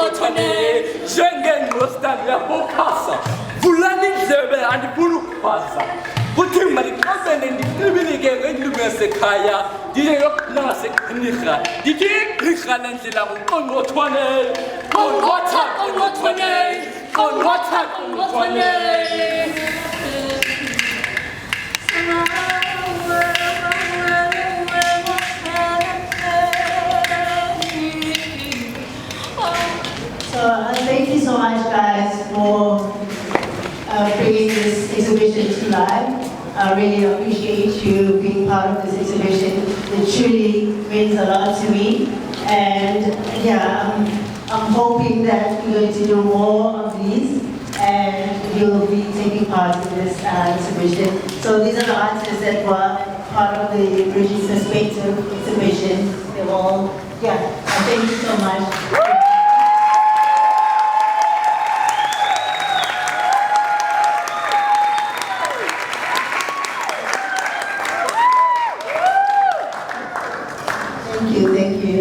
ngotwane njengenqostan yabokhasa vulani indlebe andifuna ukuphasa kuthi maliqasene ndiqibile-ke ngendlubu yasekhaya ndiye yokuphila ngaseqhinirha ndithi igqirha nendlela uqongqothwane qongqotha qongqothwane qongqotha qongqothwane. So thank you so much, guys, for bringing this exhibition to life. I really appreciate you being part of this exhibition. It truly means a lot to me. And yeah, I'm hoping that we're going to do more of these and you'll be taking part in this exhibition. So these are the artists that were part of the Bridging Perspective exhibition. They're all, thank you so much. Thank you.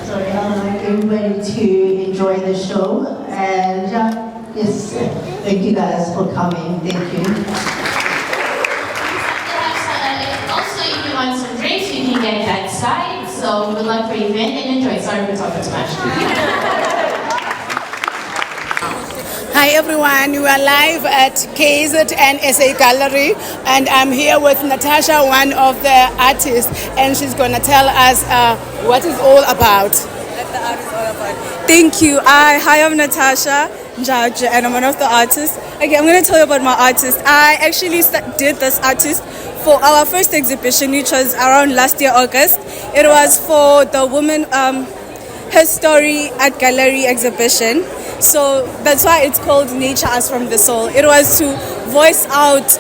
Sorry, I'd like everybody to enjoy the show. And yes, thank you guys for coming. Thank you. Also, if you want some drinks, you can get that side. So good luck for your event and enjoy. Sorry for talking too much. Hi everyone, we are live at KZN SA Gallery and I'm here with Natasha, one of the artists, and she's going to tell us what it's all about. What the art is all about. Thank you. Hi, I'm Natasha Njaj and I'm one of the artists. Okay, I'm going to tell you about my artist. I actually did this artist for our first exhibition, which was around last year, August. It was for the Women Her Story at Gallery exhibition. So that's why it's called Nature Us from the Soul. It was to voice out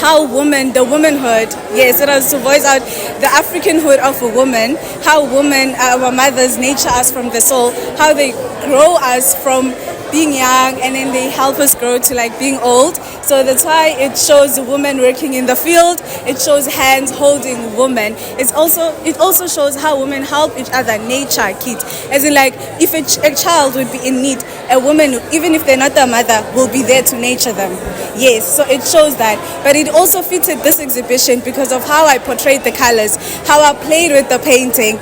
how women, the womanhood, yes, it was to voice out the Africanhood of a woman, how women, our mothers, nature us from the soul, how they grow us from being young and then they help us grow to like being old. So that's why it shows a woman working in the field. It shows hands holding women. It also shows how women help each other, nature kids. As in like if a child would be in need, a woman, even if they're not their mother, will be there to nurture them. Yes, so it shows that. But it also fitted this exhibition because of how I portrayed the colors, how I played with the painting.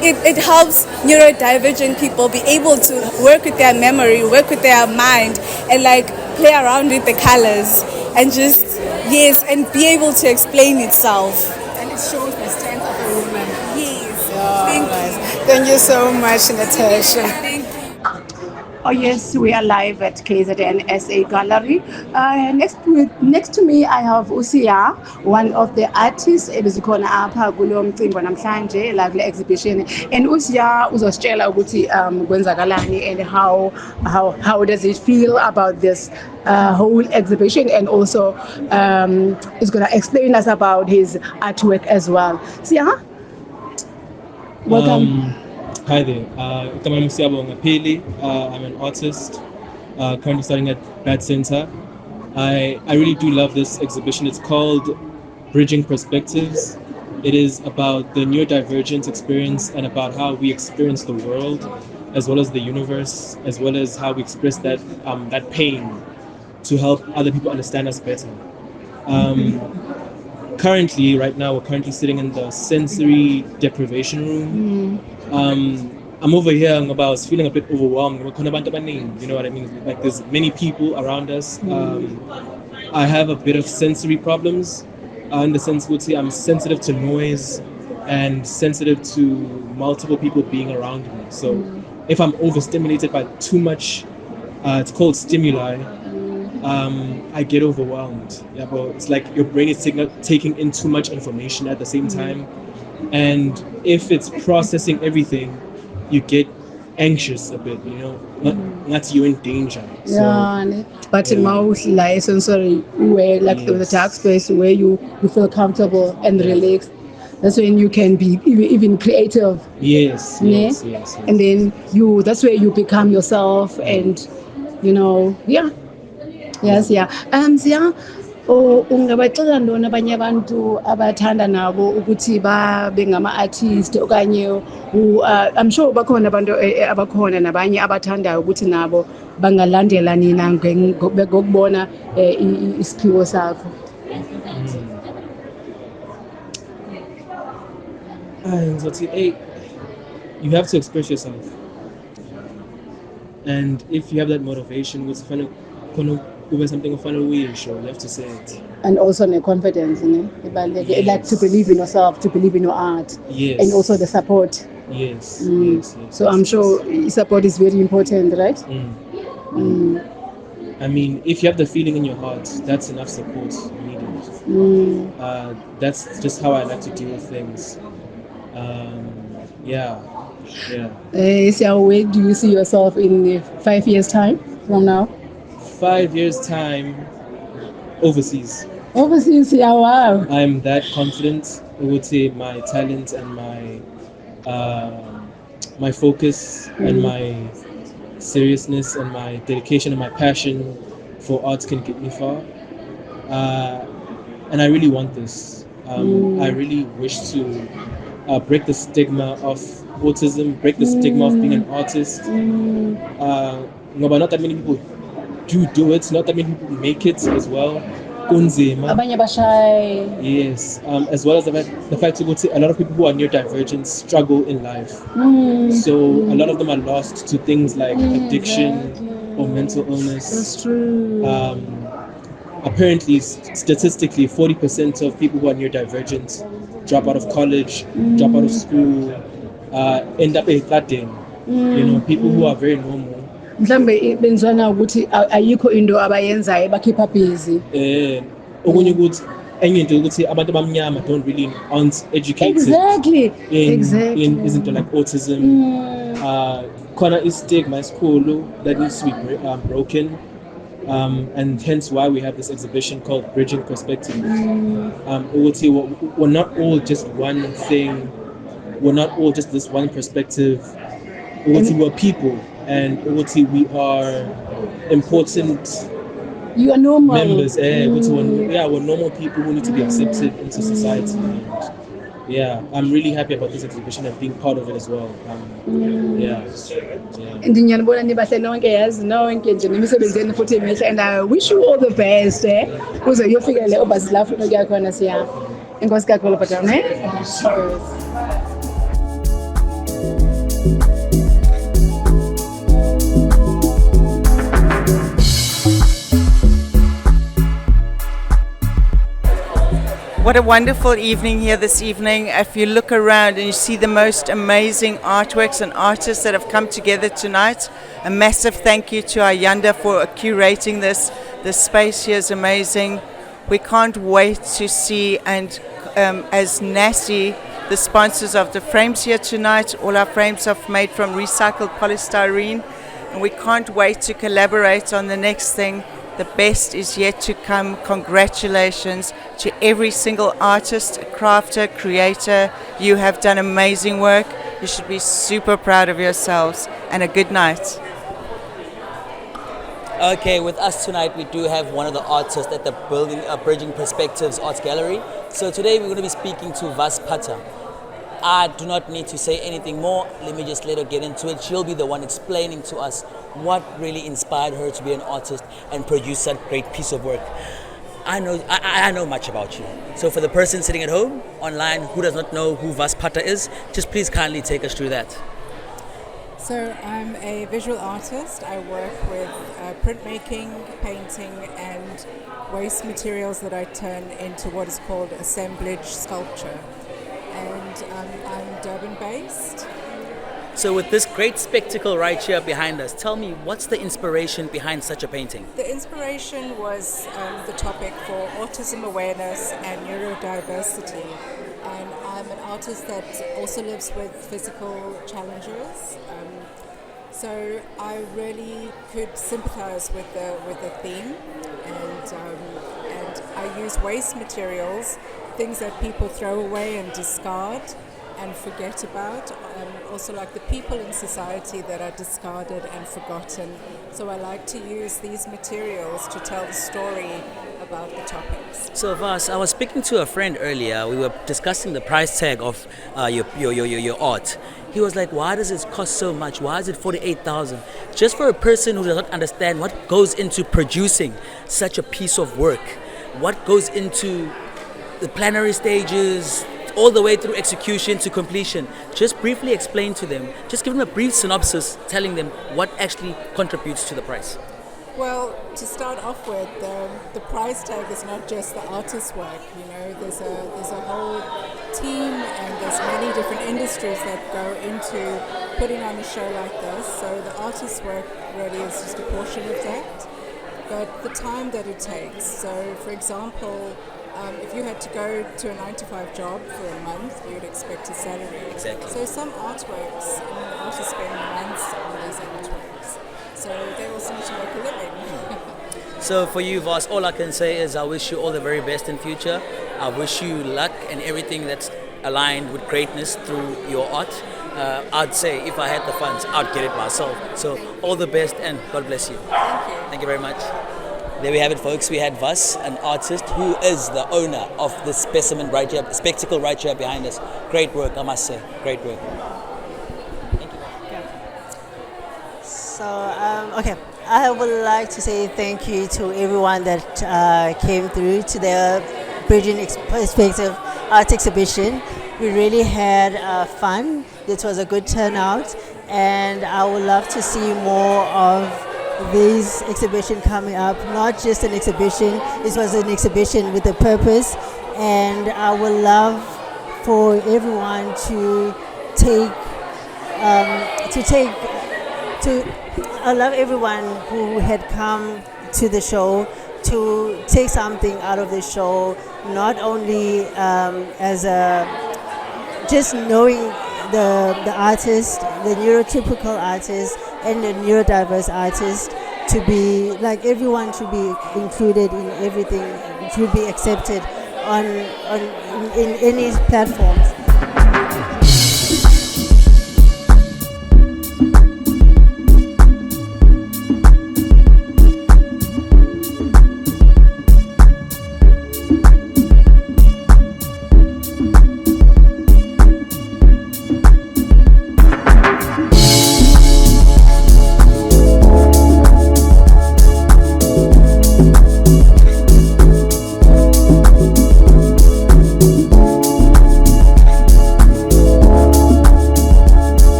It helps neurodivergent people be able to work with their memory, work with their mind, and like play around with the colors and just, yes, and be able to explain itself. And it shows the strength of a woman. Yes. Thank you so much, Natasha. Thank you. Oh yes, we are live at KZN SA Gallery. Next to me, I have Usia, one of the artists ebizikhona apha kulo mcimbi namhlanje la kule exhibition. And Usia uzositshela ukuthi kwenzakalani and how does it feel about this whole exhibition, and also is going to explain us about his artwork as well. Sia, welcome. Hi there. I'm an artist, currently studying at Bad Center. I really do love this exhibition. It's called Bridging Perspectives. It is about the neurodivergent experience and about how we experience the world, as well as the universe, as well as how we express that pain to help other people understand us better. Currently, right now, we're currently sitting in the sensory deprivation room. I'm over here, I was feeling a bit overwhelmed. You know what I mean? Like there's many people around us. I have a bit of sensory problems in the sense would say I'm sensitive to noise and sensitive to multiple people being around me. So if I'm overstimulated by too much, it's called stimuli, I get overwhelmed. Yeah, but it's like your brain is taking in too much information at the same time. And if it's processing everything, you get anxious a bit, that's you in danger. But most like sensory where like the dark space where you feel comfortable and relaxed, that's when you can be even creative. Yes. And then that's where you become yourself and Zia, Ungabaxela ntoni abanye abantu abathanda nabo ukuthi babe ngama-artist okanye I'm sure bakhona abantu abakhona nabanye abathandayo ukuthi nabo bangalandela nina ngokubona isiphiwo sakho. Hey, you have to express yourself. And if you have that motivation, it's something you have to say it. And also the confidence, Yes. like to believe in yourself, to believe in your art. Yes. And also the support. Yes. So I'm sure support is very important, right? I mean, if you have the feeling in your heart, that's enough support needed. That's just how I like to deal with things. So where do you see yourself in 5 years' time from now? 5 years' time, overseas. Overseas, yeah, wow. I'm that confident. I would say my talent and my focus and my seriousness and my dedication and my passion for arts can get me far. And I really want this. I really wish to break the stigma of autism, break the stigma of being an artist. But not that many people do it, not that many people make it as well. Abanye bashay. Yes, as well as the fact that a lot of people who are neurodivergent struggle in life. So a lot of them are lost to things like addiction or mental illness. That's true. Apparently, statistically, 40% of people who are neurodivergent drop out of college, drop out of school, end up flooding. People who are very normal. Mhlambe benzwana ukuthi ayikho into abayenzayo bakhipha busy. Okunye ukuthi enye into ukuthi abantu abamnyama aren't educated. Exactly. In izinto like autism. Khona istigma esikhulu that needs to be broken. And hence why we have this exhibition called Bridging Perspectives. We're not all just one thing. We're not all just this one perspective. We're people, and we are important. You are normal. Members. We're normal people who need to be accepted into society. And, I'm really happy about this exhibition and being part of it as well. Ndinyanibona nibahle nonke yazi nonke nje nemisebenzeni futhi emihle, and I wish you all the best kuze uyofika le obasila futhi kuyakhona siya. Inkosi kakhulu baba ne. What a wonderful evening here this evening. If you look around and you see the most amazing artworks and artists that have come together tonight, a massive thank you to Ayanda for curating this. The space here is amazing. We can't wait to see, and as NASI, the sponsors of the frames here tonight, all our frames are made from recycled polystyrene, and we can't wait to collaborate on the next thing. The best is yet to come. Congratulations to every single artist, crafter, creator. You have done amazing work. You should be super proud of yourselves. And a good night. Okay, with us tonight we do have one of the artists at the Bridging Perspectives Arts Gallery. So today we're going to be speaking to Vas Pata. I do not need to say anything more. Let me just let her get into it. She'll be the one explaining to us what really inspired her to be an artist and produce that great piece of work. I know much about you. So for the person sitting at home, online, who does not know who Vas Pata is, just please kindly take us through that. So I'm a visual artist. I work with printmaking, painting, and waste materials that I turn into what is called assemblage sculpture. And I'm Durban-based. So with this great spectacle right here behind us, tell me, what's the inspiration behind such a painting? The inspiration was the topic for autism awareness and neurodiversity. And I'm an artist that also lives with physical challenges. So I really could sympathize with the theme, and I use waste materials, things that people throw away and discard and forget about, also like the people in society that are discarded and forgotten. So I like to use these materials to tell the story about the topics. So Vas, I was speaking to a friend earlier. We were discussing the price tag of your art. He was like, "Why does it cost so much? Why is it 48,000?" Just for a person who does not understand what goes into producing such a piece of work, what goes into the plenary stages, all the way through execution to completion. Just briefly explain to them. Just give them a brief synopsis, telling them what actually contributes to the price. Well, to start off with, the price tag is not just the artist's work. You know, there's a whole team and there's many different industries that go into putting on a show like this. So the artist's work really is just a portion of that. But the time that it takes. So, for example, if you had to go to a 9-to-5 job for a month, you would expect a salary. Exactly. So some artworks, the artists spend months on these artworks. So they also need to make a living. So for you, Vas, all I can say is I wish you all the very best in future. I wish you luck and everything that's aligned with greatness through your art. I'd say if I had the funds, I'd get it myself. So all the best and God bless you. Thank you. Thank you very much. There we have it, folks. We had Vas, an artist who is the owner of the specimen right here, spectacle right here behind us. Great work, I must say. Great work. Thank you. So, okay, I would like to say thank you to everyone that came through to the Bridging Perspective Art Exhibition. We really had fun. It was a good turnout, and I would love to see more of this exhibition coming up. Not just an exhibition, this was an exhibition with a purpose, and I would love for everyone to I love everyone who had come to the show to take something out of the show, not only as a just knowing the artist, the neurotypical artist and the neurodiverse artist, to be like everyone should be included in everything, should be accepted in any platforms.